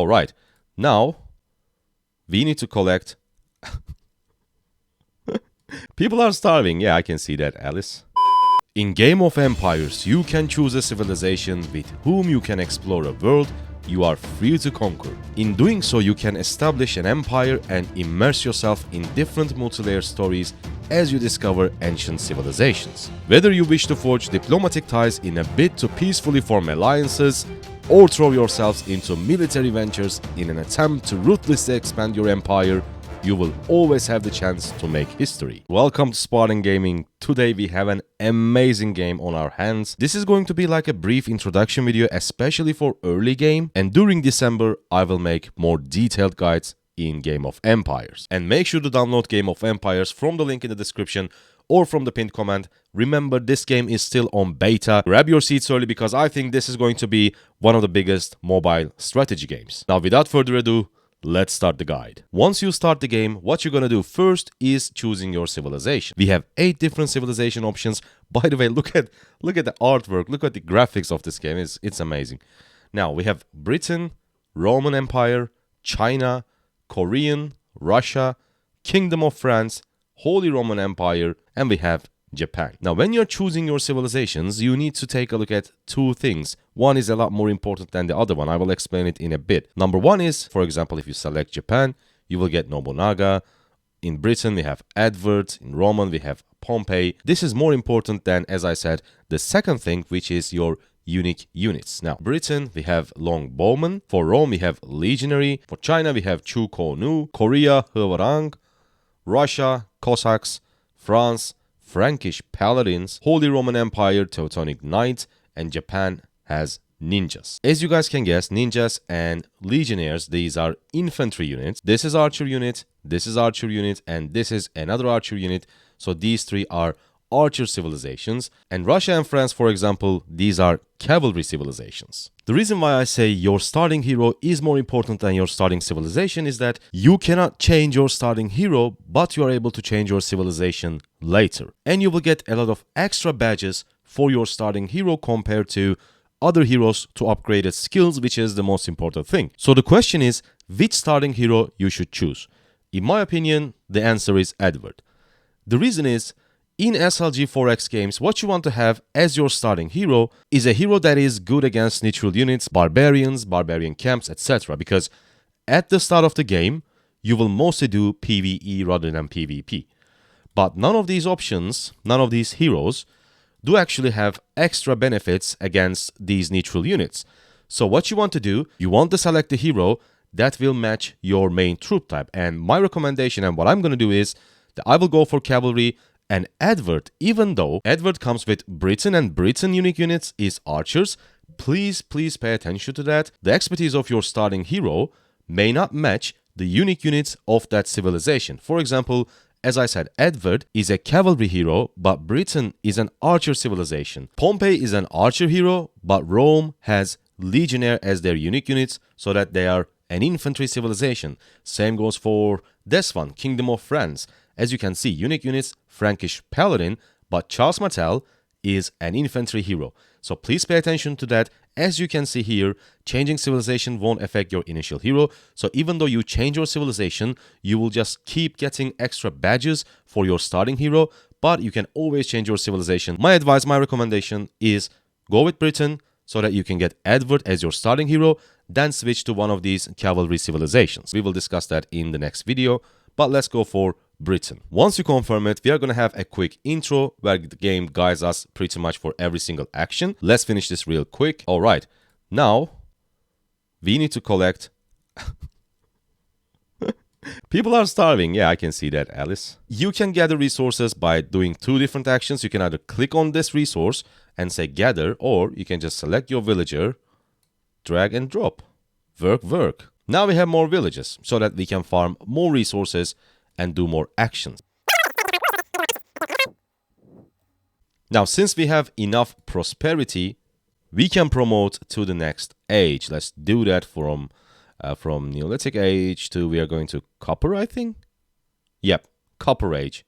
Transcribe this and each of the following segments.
Alright, now we need to collect... People are starving. Yeah, I can see that, Alice. In Game of Empires, you can choose a civilization with whom you can explore a world you are free to conquer. In doing so, you can establish an empire and immerse yourself in different multilayered stories as you discover ancient civilizations. Whether you wish to forge diplomatic ties in a bid to peacefully form alliances, or throw yourselves into military ventures in an attempt to ruthlessly expand your empire, you will always have the chance to make history. Welcome to Spartan Gaming. Today we have an amazing game on our hands. This is going to be like a brief introduction video, especially for early game, and during December I will make more detailed guides in Game of Empires. And make sure to download Game of Empires from the link in the description or from the pinned comment. Remember, this game is still on beta. Grab your seats early because I think this is going to be one of the biggest mobile strategy games. Now without further ado, let's start the guide. Once you start the game, what you're gonna do first is choosing your civilization. We have 8 different civilization options. By the way, look at the artwork, look at the graphics of this game. It's amazing. Now we have Britain, Roman Empire, China, Korean, Russia, Kingdom of France, Holy Roman Empire, and we have Japan. Now, when you're choosing your civilizations, you need to take a look at 2 things. One is a lot more important than the other one. I will explain it in a bit. Number 1 is, for example, if you select Japan, you will get Nobunaga. In Britain, we have Edward. In Roman, we have Pompey. This is more important than, as I said, the second thing, which is your unique units. Now, Britain, we have Longbowmen. For Rome, we have Legionary. For China, we have Chu Ko Nu. Korea, Hwarang. Russia, Cossacks. France, Frankish Paladins. Holy Roman Empire, Teutonic Knights, and Japan has ninjas. As you guys can guess, ninjas and legionnaires, these are infantry units. This is archer unit, this is archer unit, and this is another archer unit. So these 3 are archer civilizations. And Russia and France, for example, these are cavalry civilizations. The reason why I say your starting hero is more important than your starting civilization is that you cannot change your starting hero, but you are able to change your civilization later. And you will get a lot of extra badges for your starting hero compared to other heroes to upgrade its skills, which is the most important thing. So the question is, which starting hero you should choose? In my opinion, the answer is Edward. The reason is, in SLG 4X games, what you want to have as your starting hero is a hero that is good against neutral units, barbarians, barbarian camps, etc. Because at the start of the game, you will mostly do PvE rather than PvP. But none of these options, none of these heroes, do actually have extra benefits against these neutral units. So what you want to do, you want to select a hero that will match your main troop type. And my recommendation and what I'm going to do is that I will go for cavalry. And Edward, even though Edward comes with Britain and Britain unique units is archers, please pay attention to that. The expertise of your starting hero may not match the unique units of that civilization. For example, as I said, Edward is a cavalry hero, but Britain is an archer civilization. Pompey is an archer hero, but Rome has legionnaire as their unique units, so that they are an infantry civilization. Same goes for this one, Kingdom of France. As you can see, unique units, Frankish Paladin, but Charles Martel is an infantry hero. So please pay attention to that. As you can see here, changing civilization won't affect your initial hero. So even though you change your civilization, you will just keep getting extra badges for your starting hero, but you can always change your civilization. My advice, my recommendation is go with Britain so that you can get Edward as your starting hero, then switch to one of these cavalry civilizations. We will discuss that in the next video, but let's go for Britain. Once you confirm it, we are going to have a quick intro where the game guides us pretty much for every single action. Let's finish this real quick. All right, now we need to collect... People are starving. Yeah, I can see that, Alice. You can gather resources by doing 2 different actions. You can either click on this resource and say gather, or you can just select your villager, drag and drop. Work. Now we have more villages so that we can farm more resources and do more actions. Now, since we have enough prosperity, we can promote to the next age. Let's do that from Neolithic age to, we are going to Copper, I think? Yep, Copper age.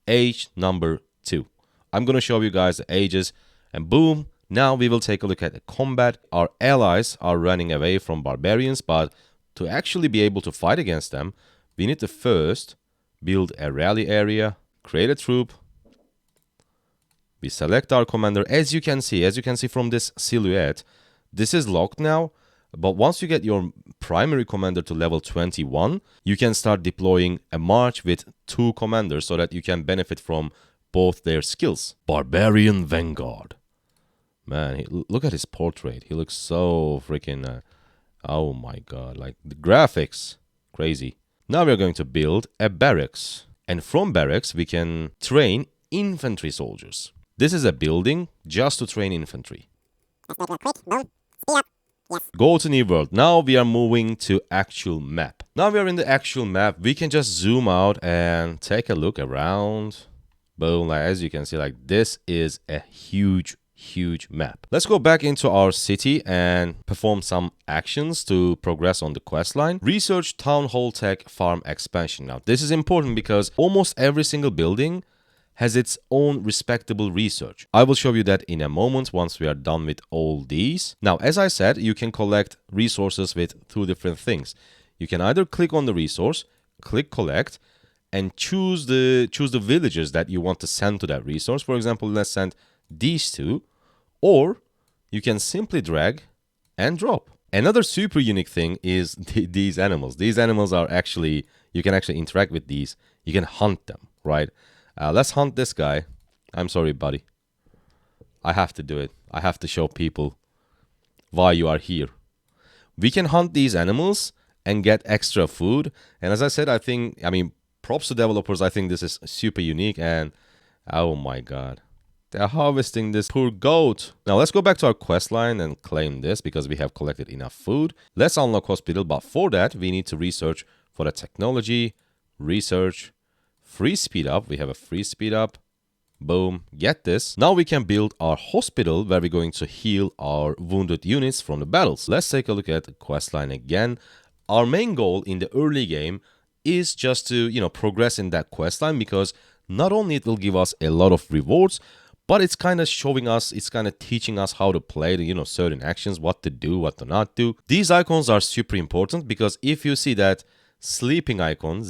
Age number 2. I'm going to show you guys the ages, and boom, now we will take a look at the combat. Our allies are running away from barbarians, but to actually be able to fight against them, we need to first build a rally area, create a troop. We select our commander. As you can see from this silhouette, this is locked now. But once you get your primary commander to level 21, you can start deploying a march with 2 commanders so that you can benefit from both their skills. Barbarian Vanguard. Man, look at his portrait. He looks so freaking... oh my god, like the graphics. Crazy. Now we're going to build a barracks. And from barracks, we can train infantry soldiers. This is a building just to train infantry. Let's make it quick. Boom. Speed up. Yes. Go to new world. Now we are moving to actual map. Now we are in the actual map. We can just zoom out and take a look around. Boom. Like, as you can see, like this is a huge map. Let's go back into our city and perform some actions to progress on the quest line. Research Town Hall Tech Farm Expansion. Now this is important because almost every single building has its own respectable research. I will show you that in a moment once we are done with all these. Now, as I said, you can collect resources with 2 different things. You can either click on the resource, click collect, and choose the villagers that you want to send to that resource. For example, let's send these 2, or you can simply drag and drop. Another super unique thing is these animals. These animals are actually, you can actually interact with these. You can hunt them, right? Let's hunt this guy. I'm sorry, buddy. I have to do it. I have to show people why you are here. We can hunt these animals and get extra food. And as I said, I mean, props to developers. I think this is super unique. And oh my god, they're harvesting this poor goat. Now let's go back to our quest line and claim this because we have collected enough food. Let's unlock hospital. But for that, we need to research for the technology, research, free speed up. We have a free speed up. Boom. Get this. Now we can build our hospital where we're going to heal our wounded units from the battles. Let's take a look at the quest line again. Our main goal in the early game is just to, progress in that quest line because not only it will give us a lot of rewards, but it's kind of showing us, it's kind of teaching us how to play the, certain actions, what to do, what to not do. These icons are super important because if you see that sleeping icon,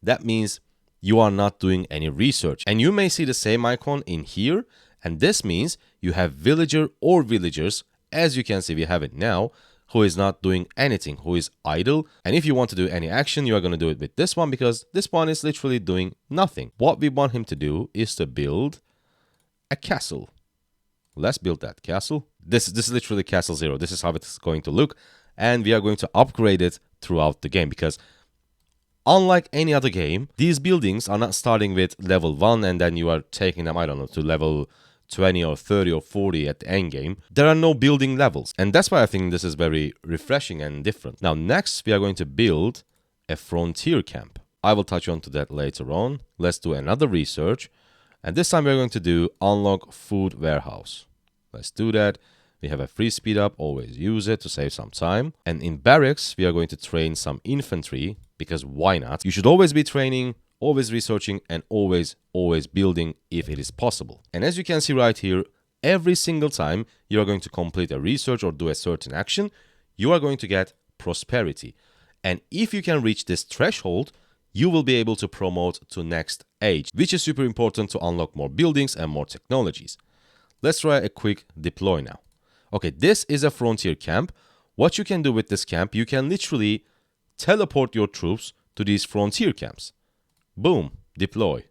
that means you are not doing any research. And you may see the same icon in here. And this means you have villager or villagers, as you can see we have it now, who is not doing anything, who is idle. And if you want to do any action, you are going to do it with this one because this one is literally doing nothing. What we want him to do is to build a castle. Let's build that castle. This is literally Castle 0. This is how it's going to look. And we are going to upgrade it throughout the game because unlike any other game, these buildings are not starting with level 1 and then you are taking them, I don't know, to level 20 or 30 or 40 at the end game. There are no building levels. And that's why I think this is very refreshing and different. Now, next, we are going to build a frontier camp. I will touch on to that later on. Let's do another research. And this time, we're going to do unlock food warehouse. Let's do that. We have a free speed up. Always use it to save some time. And in barracks, we are going to train some infantry because why not? You should always be training, always researching, and always building if it is possible. And as you can see right here, every single time you are going to complete a research or do a certain action, you are going to get prosperity. And if you can reach this threshold, you will be able to promote to next age, which is super important to unlock more buildings and more technologies. Let's try a quick deploy now. Okay, this is a frontier camp. What you can do with this camp, you can literally teleport your troops to these frontier camps. Boom, deploy.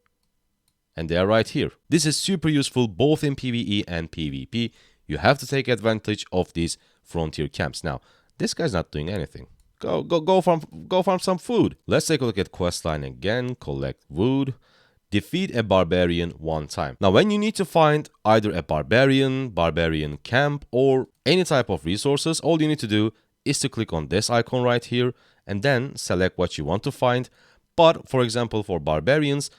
And they are right here. This is super useful both in PvE and PvP. You have to take advantage of these frontier camps. Now, this guy's not doing anything. Go farm some food. Let's take a look at questline again. Collect wood. Defeat a barbarian 1 time. Now, when you need to find either a barbarian camp, or any type of resources, all you need to do is to click on this icon right here and then select what you want to find. But for example, for barbarians,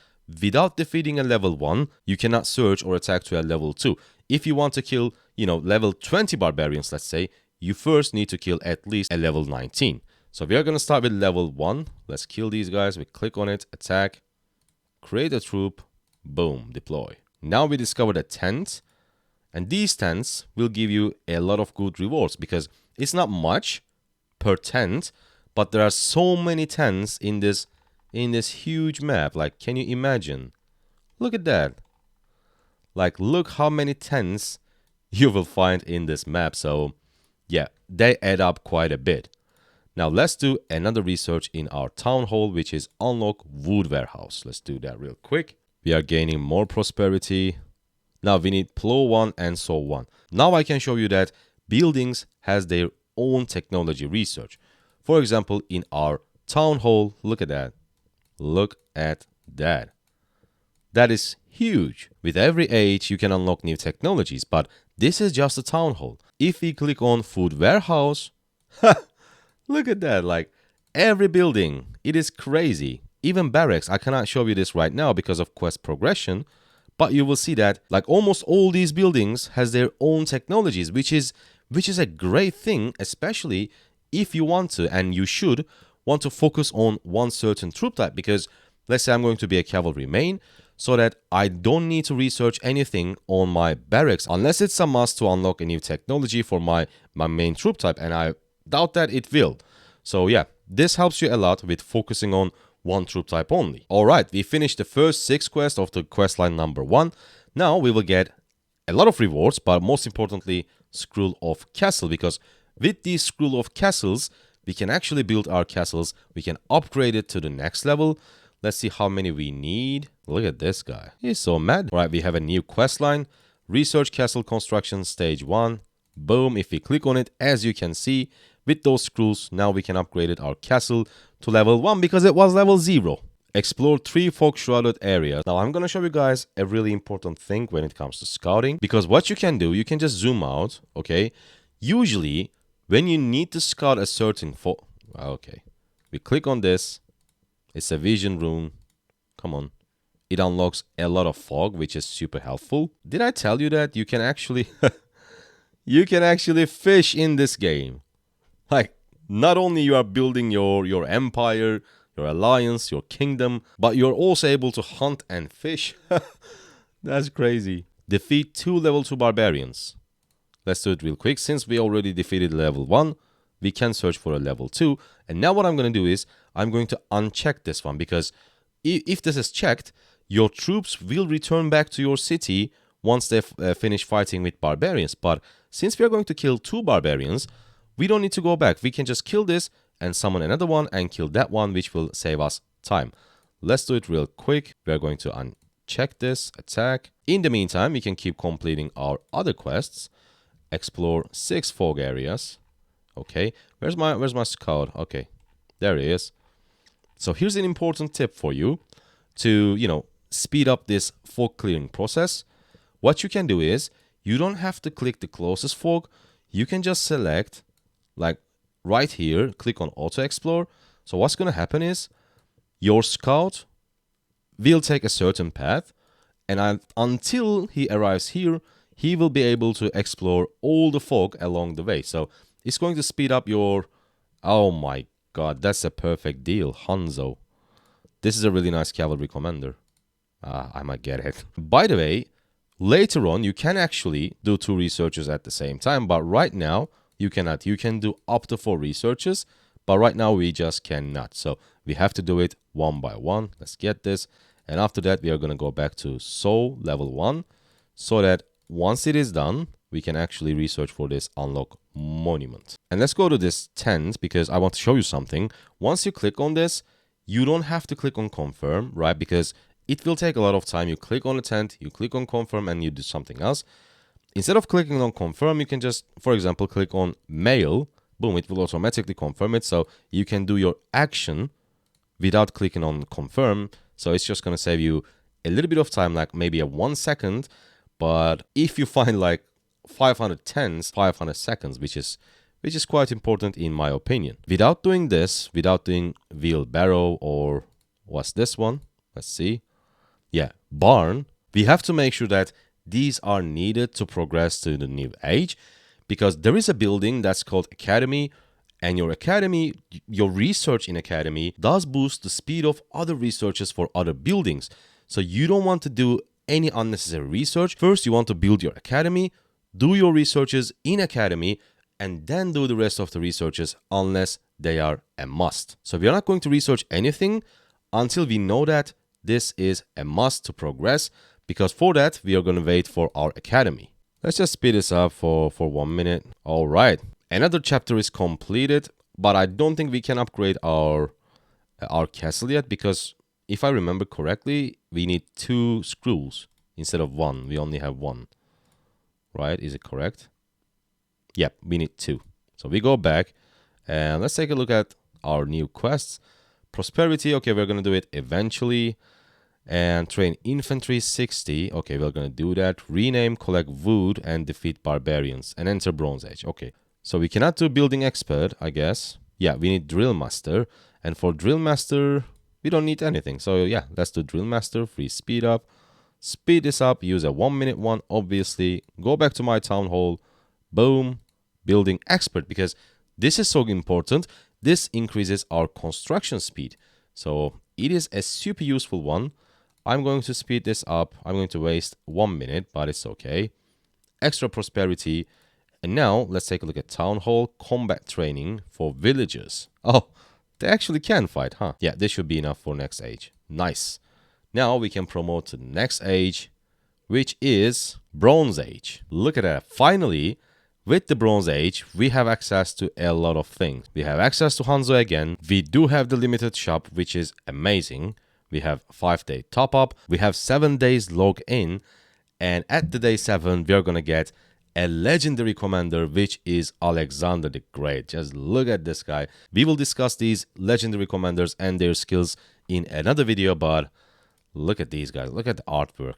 without defeating a level 1, you cannot search or attack to a level 2. If you want to kill, level 20 barbarians, let's say, you first need to kill at least a level 19. So we are going to start with level 1. Let's kill these guys. We click on it, attack, create a troop, boom, deploy. Now we discovered a tent, and these tents will give you a lot of good rewards because it's not much per tent, but there are so many tents in this huge map. Like, can you imagine? Look at that. Like, look how many tents you will find in this map. So yeah, they add up quite a bit. Now let's do another research in our town hall, which is unlock wood warehouse. Let's do that real quick. We are gaining more prosperity. Now we need plow 1 and saw 1. Now I can show you that buildings has their own technology research. For example, in our town hall, look at that. Look at that. That is huge. With every age, you can unlock new technologies, but this is just a town hall. If we click on food warehouse, look at that. Like, every building, it is crazy. Even barracks, I cannot show you this right now because of quest progression, but you will see that like almost all these buildings has their own technologies, which is a great thing, especially if you want to, and you should want to focus on one certain troop type, because let's say I'm going to be a cavalry main, so that I don't need to research anything on my barracks unless it's a must to unlock a new technology for my main troop type, and I doubt that it will. So yeah, this helps you a lot with focusing on one troop type only. Alright, we finished the first 6 quests of the quest line number 1. Now we will get a lot of rewards, but most importantly, Scroll of Castle, because with these Scroll of Castles, we can actually build our castles. We can upgrade it to the next level. Let's see how many we need. Look at this guy. He's so mad. All right, we have a new quest line. Research Castle Construction Stage 1. Boom. If we click on it, as you can see, with those scrolls, now we can upgrade our castle to level 1 because it was level 0. Explore 3 fog-shrouded areas. Now, I'm going to show you guys a really important thing when it comes to scouting. Because what you can do, you can just zoom out, okay? Usually, when you need to scout a certain fog... Okay. We click on this. It's a vision rune. Come on. It unlocks a lot of fog, which is super helpful. Did I tell you that you can actually... you can actually fish in this game? Like, not only you are building your empire, your alliance, your kingdom, but you're also able to hunt and fish. That's crazy. Defeat 2 level 2 barbarians. Let's do it real quick. Since we already defeated level 1, we can search for a level 2. And now what I'm going to do is, I'm going to uncheck this one, because if this is checked, your troops will return back to your city once they finish fighting with barbarians. But since we are going to kill 2 barbarians, we don't need to go back. We can just kill this and summon another one and kill that one, which will save us time. Let's do it real quick. We are going to uncheck this, attack. In the meantime, we can keep completing our other quests. Explore 6 fog areas. Okay, where's my scout? Okay, there he is. So here's an important tip for you to, speed up this fog clearing process. What you can do is, you don't have to click the closest fog. You can just select, like right here, click on auto explore. So what's going to happen is, your scout will take a certain path, and until he arrives here, he will be able to explore all the fog along the way. So it's going to speed up your... Oh my god, that's a perfect deal. Hanzo. This is a really nice cavalry commander. I might get it. By the way, later on, you can actually do 2 researches at the same time. But right now, you cannot. You can do up to 4 researches. But right now, we just cannot. So we have to do it one by one. Let's get this. And after that, we are going to go back to Soul level 1. So that once it is done, we can actually research for this unlock monument. And let's go to this tent, because I want to show you something. Once you click on this, you don't have to click on confirm, right? Because it will take a lot of time. You click on the tent, you click on confirm, and you do something else. Instead of clicking on confirm, you can just, for example, click on mail. Boom, it will automatically confirm it. So you can do your action without clicking on confirm. So it's just going to save you a little bit of time, like maybe a 1 second. But if you find like 500 tens, 500 seconds, which is quite important in my opinion. Without doing this, without doing wheelbarrow, or what's this one? Let's see. Yeah, barn. We have to make sure that these are needed to progress to the new age, because there is a building that's called Academy, and your academy, your research in Academy does boost the speed of other researches for other buildings. So you don't want to do any unnecessary research. First, you want to build your academy, do your researches in Academy, and then do the rest of the researches unless they are a must. So we are not going to research anything until we know that this is a must to progress, because for that we are going to wait for our academy. Let's just speed this up for 1 minute. All right, another chapter is completed, but I don't think we can upgrade our castle yet, because if I remember correctly, we need 2 scrolls instead of 1. We only have 1, right? Is it correct? Yep, we need 2. So we go back and let's take a look at our new quests. Prosperity, okay, we're going to do it eventually. And train infantry 60, okay, we're going to do that. Rename, collect wood, and defeat barbarians, and enter Bronze Age. Okay, so we cannot do building expert, I guess. Yeah, we need drill master, and for drill master we don't need anything. So yeah, let's do drill master. Free speed up, speed this up, use a 1 minute one, obviously. Go back to my town hall, boom, building expert, because this is so important. This increases our construction speed, so it is a super useful one. I'm going to speed this up. I'm going to waste 1 minute, but it's okay. Extra prosperity. And now let's take a look at town hall combat training for villagers. Oh, they actually can fight, huh? Yeah, this should be enough for next age. Nice. Now we can promote to the next age, which is Bronze Age. Look at that. Finally, with the Bronze Age, we have access to a lot of things. We have access to Hanzo again. We do have the limited shop, which is amazing. We have 5-day top-up. We have 7 days log-in. And at the day 7, we are going to get a legendary commander, which is Alexander the Great. Just look at this guy. We will discuss these legendary commanders and their skills in another video, but look at these guys. Look at the artwork.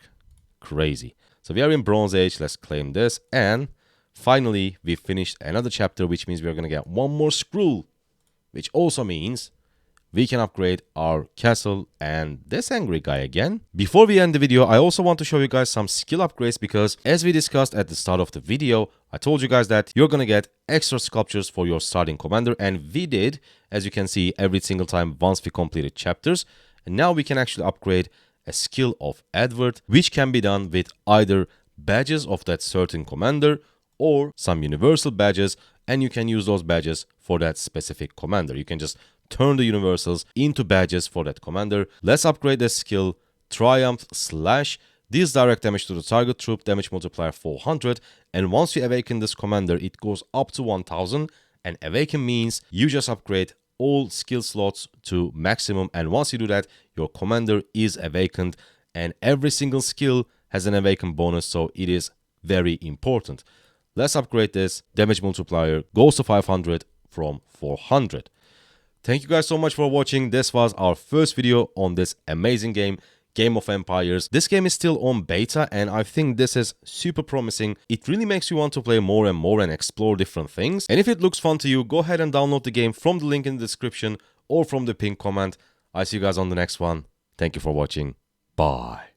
Crazy. So we are in Bronze Age. Let's claim this. And finally, we finished another chapter, which means we're going to get 1 more scroll, which also means we can upgrade our castle and this angry guy again. Before we end the video, I also want to show you guys some skill upgrades, because as we discussed at the start of the video, I told you guys that you're gonna get extra sculptures for your starting commander, and we did, as you can see, every single time once we completed chapters. And now we can actually upgrade a skill of Edward, which can be done with either badges of that certain commander or some universal badges, and you can use those badges for that specific commander. You can just turn the universals into badges for that commander. Let's upgrade the skill Triumph Slash. Deals direct damage to the target troop, damage multiplier 400, and once you awaken this commander, it goes up to 1000, and awaken means you just upgrade all skill slots to maximum, and once you do that, your commander is awakened, and every single skill has an awaken bonus, so it is very important. Let's upgrade this. Damage multiplier goes to 500 from 400. Thank you guys so much for watching. This was our first video on this amazing game, Game of Empires. This game is still on beta, and I think this is super promising. It really makes you want to play more and more and explore different things. And if it looks fun to you, go ahead and download the game from the link in the description or from the pinned comment. I'll see you guys on the next one. Thank you for watching. Bye.